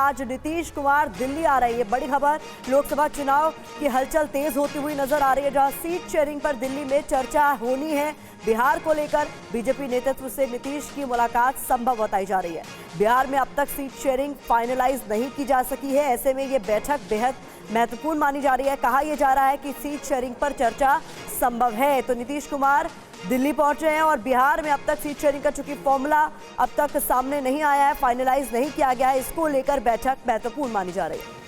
आज नीतीश कुमार दिल्ली आ रहे हैं। बड़ी खबर, लोकसभा चुनाव की हलचल तेज होती हुई नजर आ रही है, जहां सीट शेयरिंग पर दिल्ली में चर्चा होनी है। बिहार को लेकर बीजेपी नेतृत्व से नीतीश की मुलाकात संभव बताई जा रही है। बिहार में अब तक सीट शेयरिंग फाइनलाइज नहीं की जा सकी है, ऐसे में ये बैठक बेहद महत्वपूर्ण मानी जा रही है। कहा यह जा रहा है कि सीट शेयरिंग पर चर्चा संभव है। तो नीतीश कुमार दिल्ली पहुंचे हैं और बिहार में अब तक सीट शेयरिंग का चूंकि फॉर्मूला अब तक सामने नहीं आया है, फाइनलाइज नहीं किया गया है, इसको लेकर बैठक महत्वपूर्ण मानी जा रही है।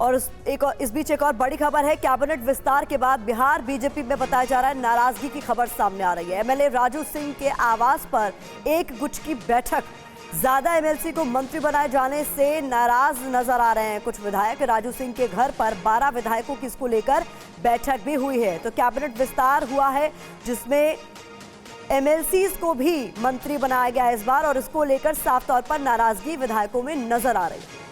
और इस बीच एक और बड़ी खबर है, कैबिनेट विस्तार के बाद बिहार बीजेपी में बताया जा रहा है नाराजगी की खबर सामने आ रही है। एमएलए राजू सिंह के आवास पर एक गुट की बैठक, ज्यादा एमएलसी को मंत्री बनाए जाने से नाराज नजर आ रहे हैं कुछ विधायक। राजू सिंह के घर पर 12 विधायकों की इसको लेकर बैठक भी हुई है। तो कैबिनेट विस्तार हुआ है जिसमें एमएलसीज को भी मंत्री बनाया गया इस बार, और इसको लेकर साफ तौर पर नाराजगी विधायकों में नजर आ रही है।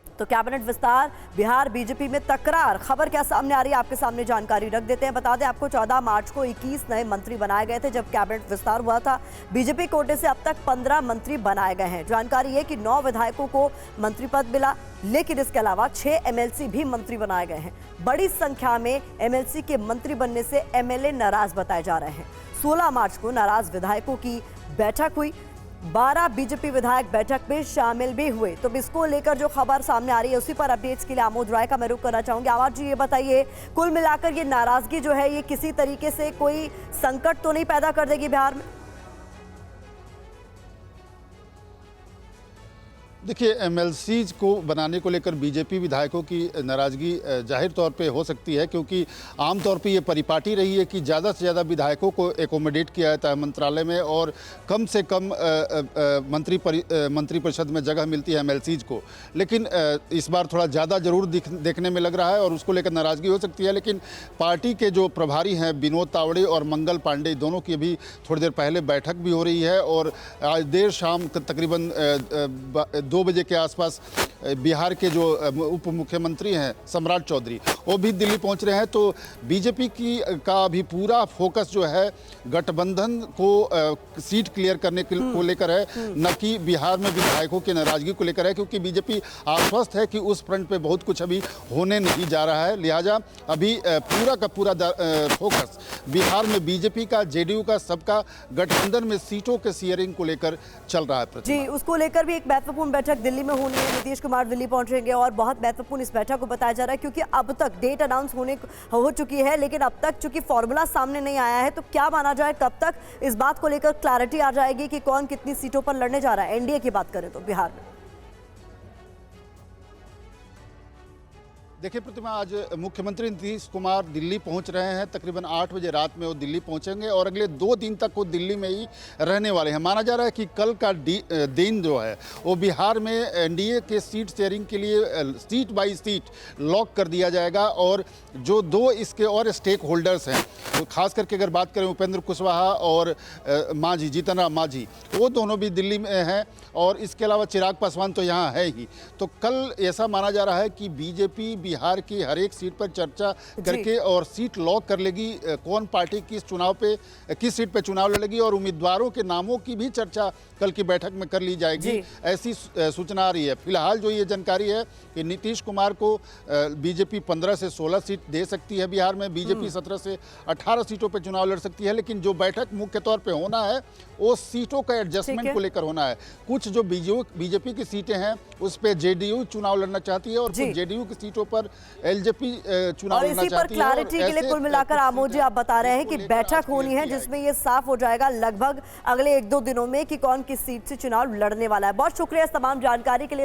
तो कैबिनेट विस्तार, बिहार बीजेपी में तकरार, खबर क्या सामने आ रही है आपके सामने जानकारी रख देते हैं। बता दें आपको 14 मार्च को 21 नए मंत्री बनाए गए थे जब कैबिनेट विस्तार हुआ था। बीजेपी कोटे से अब तक 15 मंत्री बनाए गए हैं। जानकारी है कि 9 विधायकों को मंत्री पद मिला, लेकिन इसके अलावा 6 एमएलसी भी मंत्री बनाए गए हैं। बड़ी संख्या में एमएलसी के मंत्री बनने से एमएलए नाराज बताए जा रहे हैं। 16 मार्च को नाराज विधायकों की बैठक हुई, 12 बीजेपी विधायक बैठक में शामिल भी हुए। तो इसको लेकर जो खबर सामने आ रही है उसी पर अपडेट्स के लिए आमोद राय का मैं रुख करना चाहूंगी। आवाज जी, ये बताइए, कुल मिलाकर ये नाराजगी जो है ये किसी तरीके से कोई संकट तो नहीं पैदा कर देगी बिहार में? देखिए, एमएलसीज को बनाने को लेकर बीजेपी विधायकों की नाराज़गी जाहिर तौर पे हो सकती है, क्योंकि आमतौर पे ये परिपाटी रही है कि ज़्यादा से ज़्यादा विधायकों को एकोमोडेट किया जाता है मंत्रालय में और कम से कम मंत्री परिषद में जगह मिलती है एमएलसीज को। लेकिन इस बार थोड़ा ज़्यादा ज़रूर देखने में लग रहा है और उसको लेकर नाराज़गी हो सकती है। लेकिन पार्टी के जो प्रभारी हैं विनोद तावड़े और मंगल पांडे, दोनों की भी थोड़ी देर पहले बैठक भी हो रही है और आज देर शाम तकरीबन 2 बजे के आसपास बिहार के जो उप मुख्यमंत्री हैं सम्राट चौधरी, वो भी दिल्ली पहुंच रहे हैं। तो बीजेपी का भी पूरा फोकस जो है गठबंधन को सीट क्लियर करने को लेकर है, न कि बिहार में विधायकों की नाराजगी को लेकर है, क्योंकि बीजेपी आश्वस्त है कि उस फ्रंट पे बहुत कुछ अभी होने नहीं जा रहा है। लिहाजा अभी पूरा का पूरा फोकस बिहार में बीजेपी का, जेडीयू का, सबका गठबंधन में सीटों के शेयरिंग को लेकर चल रहा है। जी, उसको लेकर भी एक महत्वपूर्ण बैठक दिल्ली में होनी है। नीतीश कुमार दिल्ली पहुंचेंगे और बहुत महत्वपूर्ण इस बैठक को बताया जा रहा है, क्योंकि अब तक डेट अनाउंस हो चुकी है, लेकिन अब तक चूंकि फॉर्मूला सामने नहीं आया है, तो क्या माना जाए कब तक इस बात को लेकर क्लैरिटी आ जाएगी कि कौन कितनी सीटों पर लड़ने जा रहा है? एनडीए की बात करें तो बिहार में देखिए प्रतिमा, आज मुख्यमंत्री नीतीश कुमार दिल्ली पहुंच रहे हैं। तकरीबन 8 बजे रात में वो दिल्ली पहुंचेंगे और अगले 2 दिन तक वो दिल्ली में ही रहने वाले हैं। माना जा रहा है कि कल का दिन जो है वो बिहार में एनडीए के सीट शेयरिंग के लिए सीट बाई सीट लॉक कर दिया जाएगा। और जो 2 इसके और स्टेक होल्डर्स हैं, तो खास करके अगर बात करें उपेंद्र कुशवाहा और मांझी, जीतन राम मांझी, वो दोनों भी दिल्ली में हैं और इसके अलावा चिराग पासवान तो यहाँ है ही। तो कल ऐसा माना जा रहा है कि बीजेपी बिहार की हर एक सीट पर चर्चा करके और सीट लॉक कर लेगी, कौन पार्टी किस सीट पे चुनाव लड़ेगी, और उम्मीदवारों के नामों की भी चर्चा कल की बैठक में कर ली जाएगी, ऐसी सूचना आ रही है। फिलहाल जो ये जानकारी है कि नीतीश कुमार को बीजेपी 15 से 16 सीट दे सकती है बिहार में, बीजेपी 17 से 18 सीटों पर चुनाव लड़ सकती है। लेकिन जो बैठक मुख्य तौर पर होना है वो सीटों का एडजस्टमेंट को लेकर होना है। कुछ जो बीजेपी की सीटें हैं उस पर जेडीयू चुनाव लड़ना चाहती है और कुछ जेडीयू की सीटों पर एलजेपी चुनाव लड़ना चाहती है। इसी पर क्लैरिटी के लिए कुल मिलाकर आमोद जी आप बता रहे हैं कि बैठक होनी है जिसमें ये साफ हो जाएगा लगभग अगले 1-2 दिनों में कि कौन किस सीट से चुनाव लड़ने वाला है। बहुत शुक्रिया इस तमाम जानकारी के लिए।